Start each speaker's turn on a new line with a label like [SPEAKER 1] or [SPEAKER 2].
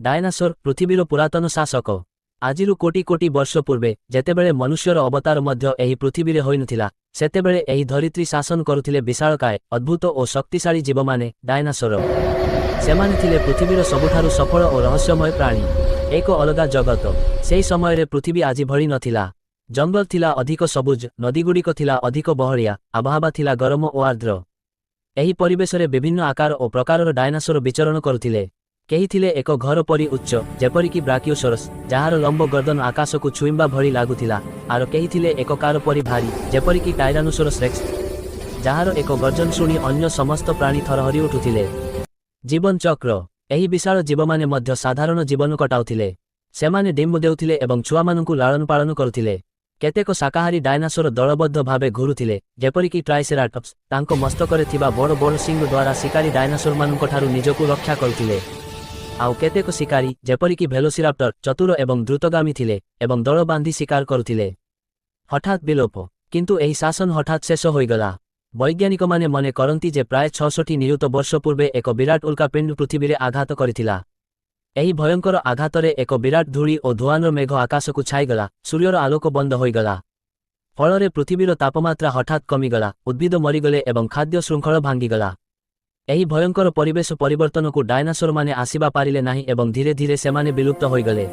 [SPEAKER 1] Dinosaur ପୃଥିବୀର ପୁରାତନ ଶାସକ। ଆଜିରୁ କୋଟି କୋଟି ବର୍ଷ ପୂର୍ବେ ଯେତେବେଳେ ମନୁଷ୍ୟର ଅବତାର ମଧ୍ୟ ଏହି ପୃଥିବୀରେ ହୋଇନଥିଲା, ସେତେବେଳେ ଏହି ଧରିତ୍ରୀ ଶାସନ କରୁଥିଲେ ବିଶାଳକାୟ, ଅଦ୍ଭୁତ ଓ ଶକ୍ତିଶାଳୀ ଜୀବମାନେ, ଡାଇନାସୋର। ସେମାନେ ଥିଲେ ପୃଥିବୀର ସବୁଠାରୁ ସଫଳ ଓ ରହସ୍ୟମୟ ପ୍ରାଣୀ। ଏକ ଅଲଗା ଜଗତ। ସେହି ସମୟରେ ପୃଥିବୀ ଆଜି ଭଳି ନଥିଲା। ଜଙ୍ଗଲ ଥିଲା ଅଧିକ ସବୁଜ, ନଦୀଗୁଡ଼ିକ ଥିଲା ଅଧିକ ବହଳିଆ, ଆବହାବା ଥିଲା ଗରମ ଓ ଆର୍ଦ୍ର। ଏହି ପରିବେଶରେ ବିଭିନ୍ନ ଆକାର ଓ ପ୍ରକାରର ଡାଇନାସୋର ବିଚରଣ କରୁଥିଲେ। କେହି ଥିଲେ ଏକ ଘର ପରି ଉଚ୍ଚ, ଯେପରିକି ବ୍ରାକିଓସୋରସ୍, ଯାହାର ଲମ୍ବ ଗର୍ଦ୍ଦନ ଆକାଶକୁ ଛୁଇଁବା ଭଳି ଲାଗୁଥିଲା, ଆଉ କେହି ଥିଲେ ଏକ କାର ପରି ଭାରୀ, ଯେପରିକି ଟାଇରାନୋସୋରସ୍ ରେକ୍ସ, ଯାହାର ଏକ ଗର୍ଜନ ଶୁଣି ଅନ୍ୟ ସମସ୍ତ ପ୍ରାଣୀ ଥରହରି ଉଠୁଥିଲେ। ଜୀବନ ଚକ୍ର। ଏହି ବିଶାଳ ଜୀବମାନେ ମଧ୍ୟ ସାଧାରଣ ଜୀବନ କଟାଉଥିଲେ। ସେମାନେ ଡିମ୍ବ ଦେଉଥିଲେ ଏବଂ ଛୁଆମାନଙ୍କୁ ଲାଳନ ପାଳନ କରୁଥିଲେ। କେତେକ ଶାକାହାରୀ ଡାଇନାସୋର ଦଳବଦ୍ଧ ଭାବେ ଘୁରୁଥିଲେ, ଯେପରିକି ଟ୍ରାଇସେରାଟପ୍ସ, ତାଙ୍କ ମସ୍ତକରେ ଥିବା ବଡ଼ ବଡ଼ ଶିଙ୍ଗ ଦ୍ୱାରା ଶିକାରୀ ଡାଇନାସୋରମାନଙ୍କଠାରୁ ନିଜକୁ ରକ୍ଷା କରୁଥିଲେ। ଆଉ କେତେକ ଶିକାରୀ, ଯେପରିକି ଭେଲୋସିରାପ୍ଟର, ଚତୁର ଏବଂ ଦ୍ରୁତଗାମୀ ଥିଲେ ଏବଂ ଦଳ ବାନ୍ଧି ଶିକାର କରୁଥିଲେ। ହଠାତ୍ ବିଲୋପ। କିନ୍ତୁ ଏହି ଶାସନ ହଠାତ୍ ଶେଷ ହୋଇଗଲା। ବୈଜ୍ଞାନିକମାନେ ମନେ କରନ୍ତି ଯେ ପ୍ରାୟ 600 ନିୟୁତ ବର୍ଷ ପୂର୍ବେ ଏକ ବିରାଟ ଉଲ୍କାପିଣ୍ଡ ପୃଥିବୀରେ ଆଘାତ କରିଥିଲା। ଏହି ଭୟଙ୍କର ଆଘାତରେ ଏକ ବିରାଟ ଧୂଳି ଓ ଧୂଆଁର ମେଘ ଆକାଶକୁ ଛାଇଗଲା, ସୂର୍ଯ୍ୟର ଆଲୋକ ବନ୍ଦ ହୋଇଗଲା। ଫଳରେ ପୃଥିବୀର ତାପମାତ୍ରା ହଠାତ୍ କମିଗଲା, ଉଦ୍ଭିଦ ମରିଗଲେ ଏବଂ ଖାଦ୍ୟ ଶୃଙ୍ଖଳ ଭାଙ୍ଗିଗଲା। ଏହି ଭୟଙ୍କର ପରିବେଶ ପରିବର୍ତ୍ତନକୁ ଡାଇନାସୋରମାନେ ଆସିବା ପାରିଲେ ନାହିଁ ଏବଂ ଧୀରେ ଧୀରେ ସେମାନେ ବିଲୁପ୍ତ ହୋଇଗଲେ।